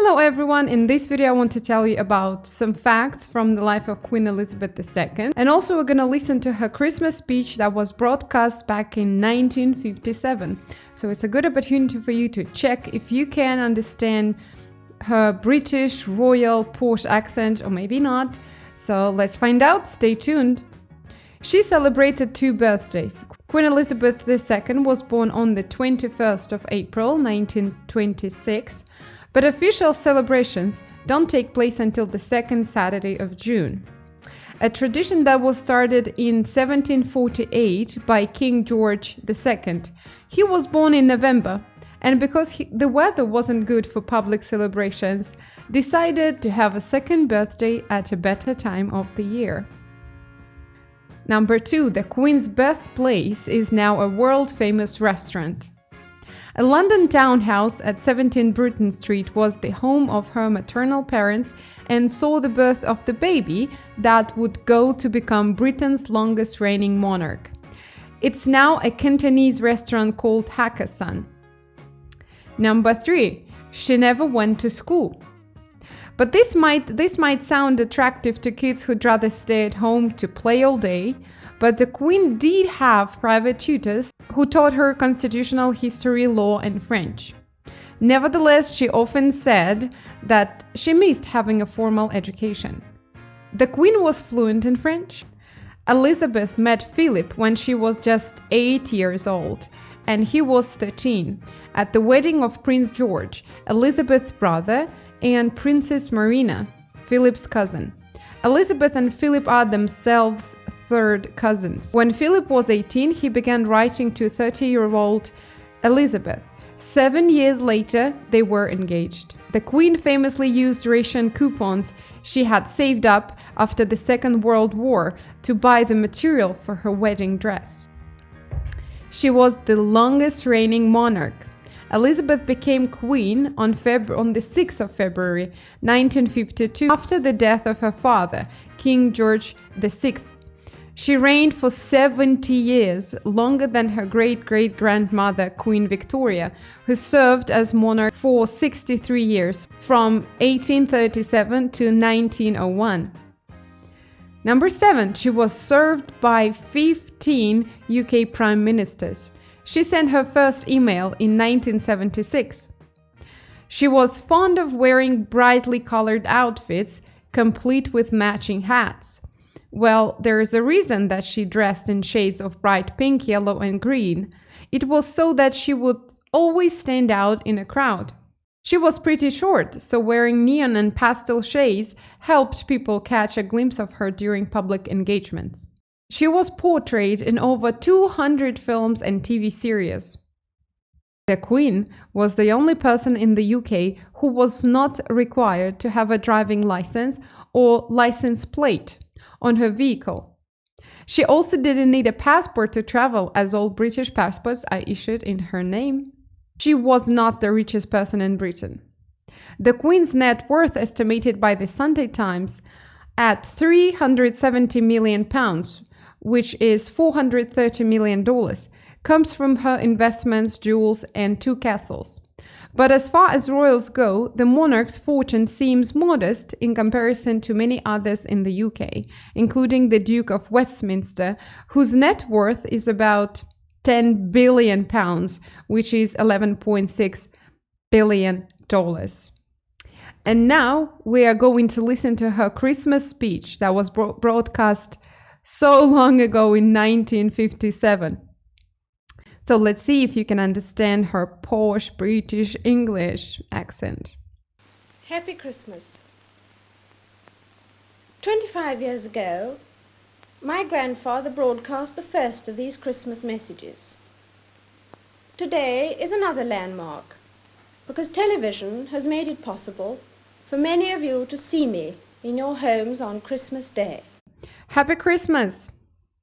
Hello everyone, in this video I want to tell you about some facts from the life of Queen Elizabeth II, and also we're gonna listen to her Christmas speech that was broadcast back in 1957. So it's a good opportunity for you to check if you can understand her British royal Posh accent, or maybe not. So let's find out, stay tuned. She celebrated 2 birthdays. Queen Elizabeth II was born on the 21st of April 1926, but official celebrations don't take place until the second Saturday of June. A tradition that was started in 1748 by King George II. He was born in November, and because the weather wasn't good for public celebrations, decided to have a second birthday at a better time of the year. Number 2, the Queen's birthplace is now a world-famous restaurant. A London townhouse at 17 Bruton Street was the home of her maternal parents and saw the birth of the baby that would go to become Britain's longest reigning monarch. It's now a Cantonese restaurant called Hakkasan. Number 3, she never went to school. But this might sound attractive to kids who'd rather stay at home to play all day, but the Queen did have private tutors who taught her constitutional history, law, and French. Nevertheless, she often said that she missed having a formal education. The Queen was fluent in French. Elizabeth met Philip when she was just 8 years old, and he was 13, at the wedding of Prince George, Elizabeth's brother, and Princess Marina, Philip's cousin. Elizabeth and Philip are themselves third cousins. When Philip was 18, he began writing to 30-year-old Elizabeth. 7 years later, they were engaged. The Queen famously used ration coupons she had saved up after the Second World War to buy the material for her wedding dress. She was the longest reigning monarch. Elizabeth became queen on the 6th of February 1952 after the death of her father, King George VI. She reigned for 70 years, longer than her great-great-grandmother, Queen Victoria, who served as monarch for 63 years, from 1837 to 1901. Number 7, she was served by 15 UK prime ministers. She sent her first email in 1976. She was fond of wearing brightly colored outfits, complete with matching hats. Well, there is a reason that she dressed in shades of bright pink, yellow, and green. It was so that she would always stand out in a crowd. She was pretty short, so wearing neon and pastel shades helped people catch a glimpse of her during public engagements. She was portrayed in over 200 films and TV series. The Queen was the only person in the UK who was not required to have a driving license or license plate on her vehicle. She also didn't need a passport to travel, as all British passports are issued in her name. She was not the richest person in Britain. The Queen's net worth, estimated by the Sunday Times at £370 million, which is $430 million, comes from her investments, jewels, and 2 castles. But as far as royals go, the monarch's fortune seems modest in comparison to many others in the UK, including the Duke of Westminster, whose net worth is about £10 billion, which is $11.6 billion. And now we are going to listen to her Christmas speech that was broadcast so long ago in 1957. So let's see if you can understand her posh British English accent. Happy Christmas. 25 years ago, my grandfather broadcast the first of these Christmas messages. Today is another landmark, because television has made it possible for many of you to see me in your homes on Christmas Day. Happy Christmas!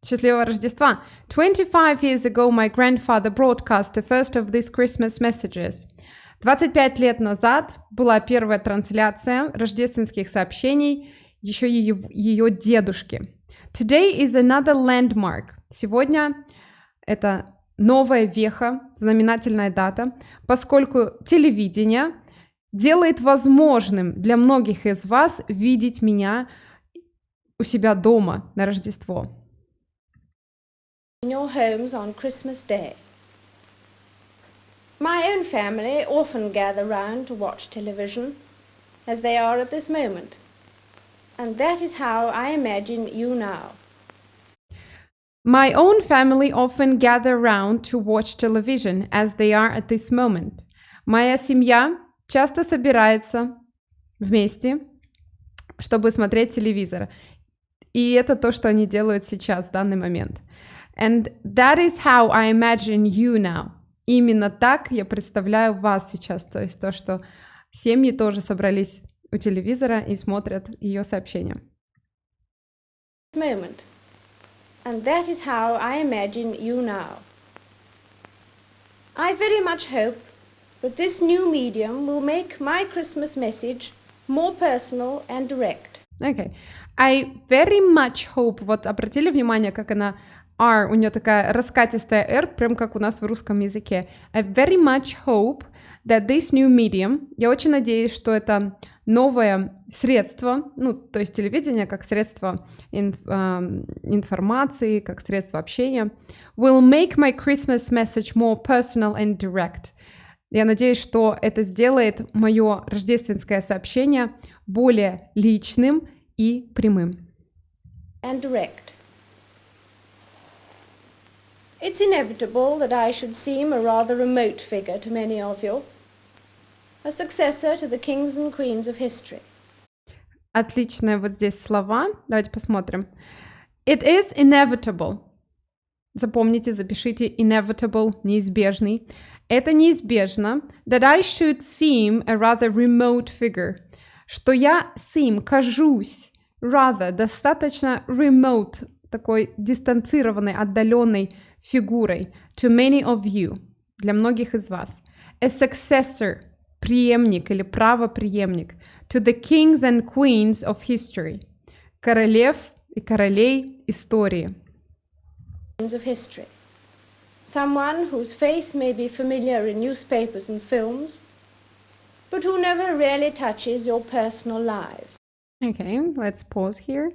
Счастливого Рождества! 25 years ago, my grandfather broadcast the first of these Christmas messages. 25 лет назад была первая трансляция рождественских сообщений еще ее дедушки. Today is another landmark. Сегодня это новая веха, знаменательная дата, поскольку телевидение делает возможным для многих из вас видеть меня у себя дома на Рождество. In your homes on Christmas Day. My own family often gather round to watch television, as they are at this moment. And that is how I imagine you now. My own family often gather round to watch television, as they are at this moment. Моя семья часто собирается вместе, чтобы смотреть телевизор. И это то, что они делают сейчас, в данный момент. And that is how I imagine you now. Именно так я представляю вас сейчас. То есть то, что семьи тоже собрались у телевизора и смотрят ее сообщения. Moment. And that is how I imagine you now. I very much hope that this new medium will make my Christmas message more personal and direct. Okay. I very much hope. Вот обратили внимание, как она R, у нее такая раскатистая R, прям как у нас в русском языке. I very much hope that this new medium, я очень надеюсь, что это новое средство, ну, то есть телевидение как средство информации, как средство общения, will make my Christmas message more personal and direct. Я надеюсь, что это сделает мое рождественское сообщение более личным и прямым. And direct. It's inevitable that I should seem a rather remote figure to many of you, a successor to the kings and queens of history. Отличные вот здесь слова. Давайте посмотрим. It is inevitable. Запомните, запишите inevitable, неизбежный. Это неизбежно. That I should seem a rather remote figure. Что я кажусь, rather, достаточно remote, такой дистанцированной, отдаленной фигурой. To many of you. Для многих из вас. A successor. Преемник или правопреемник. To the kings and queens of history. Королев и королей истории. Of history. Someone whose face may be familiar in newspapers and films, but who never really touches your personal lives. Okay, let's pause here.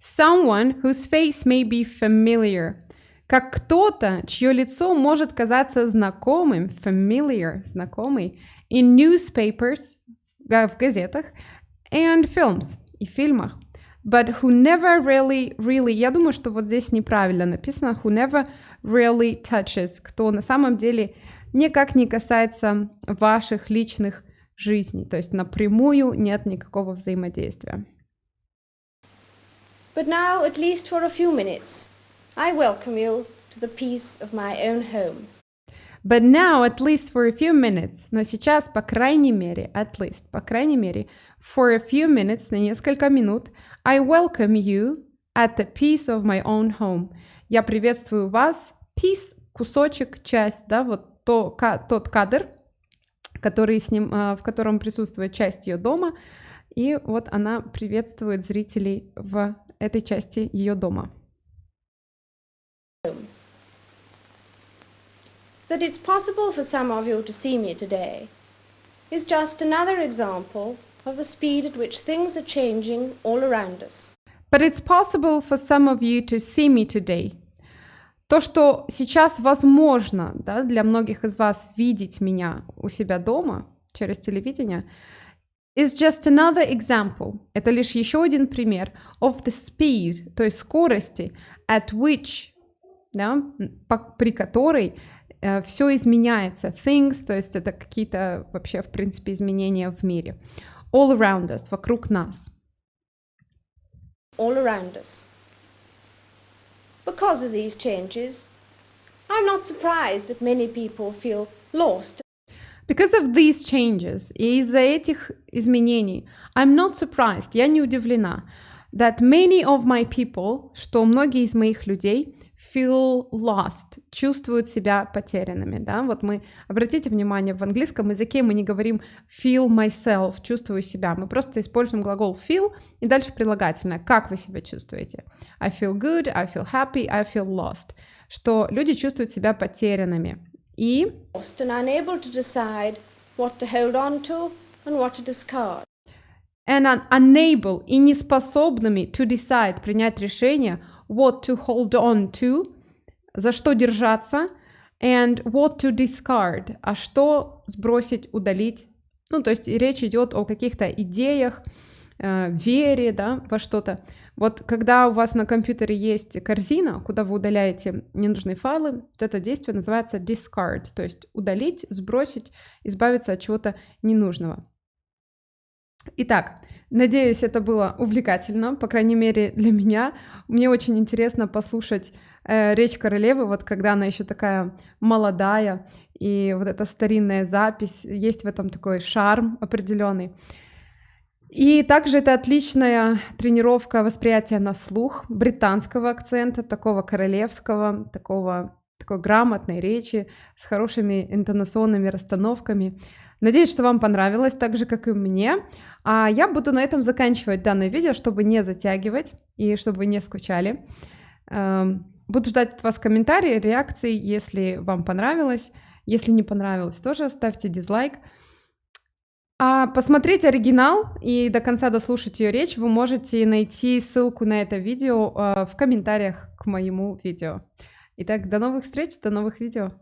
Someone whose face may be familiar. Как кто-то, чье лицо может казаться знакомым, familiar, знакомый, in newspapers, в газетах, and films, и фильмах. But who never really, я думаю, что вот здесь неправильно написано, who never really touches, кто на самом деле никак не касается ваших личных жизней, то есть напрямую нет никакого взаимодействия. But now, at least for a few minutes, I welcome you to the peace of my own home. But now, at least for a few minutes, но сейчас, по крайней мере, at least, по крайней мере, for a few minutes, на несколько минут, I welcome you at the peace of my own home. Я приветствую вас, piece, кусочек, часть, да, вот тот кадр, который в котором присутствует часть ее дома, и вот она приветствует зрителей в этой части ее дома. That it's possible for some of you to see me today is just another example of the speed at which things are changing all around us. But it's possible for some of you to see me today. То, что сейчас возможно, да, для многих из вас видеть меня у себя дома через телевидение, is just another example. Это лишь еще один пример of the speed, то есть скорости, at which, да, при которой все изменяется. Things, то есть это какие-то вообще, в принципе, изменения в мире. All around us, вокруг нас. All around us. Because of these changes, I'm not surprised that many people feel lost. Because of these changes, и из-за этих изменений, I'm not surprised, я не удивлена, that many of my people, что многие из моих людей feel lost, чувствуют себя потерянными, да, вот мы, обратите внимание, в английском языке мы не говорим feel myself, чувствую себя, мы просто используем глагол feel и дальше прилагательное, как вы себя чувствуете, I feel good, I feel happy, I feel lost, что люди чувствуют себя потерянными и And unable to decide what to hold on to and what to discard. And unable и неспособными to decide, принять решение, what to hold on to, за что держаться, and what to discard, а что сбросить, удалить. Ну, то есть речь идет о каких-то идеях, вере, да, во что-то. Вот когда у вас на компьютере есть корзина, куда вы удаляете ненужные файлы, вот это действие называется discard, то есть удалить, сбросить, избавиться от чего-то ненужного. Итак, надеюсь, это было увлекательно, по крайней мере для меня. Мне очень интересно послушать речь королевы, вот когда она еще такая молодая, и вот эта старинная запись, есть в этом такой шарм определенный. И также это отличная тренировка восприятия на слух, британского акцента, такого королевского, такой грамотной речи с хорошими интонационными расстановками. Надеюсь, что вам понравилось, так же, как и мне. А я буду на этом заканчивать данное видео, чтобы не затягивать и чтобы вы не скучали. Буду ждать от вас комментарии, реакции, если вам понравилось. Если не понравилось, тоже ставьте дизлайк. А посмотреть оригинал и до конца дослушать ее речь вы можете найти ссылку на это видео в комментариях к моему видео. Итак, до новых встреч, до новых видео.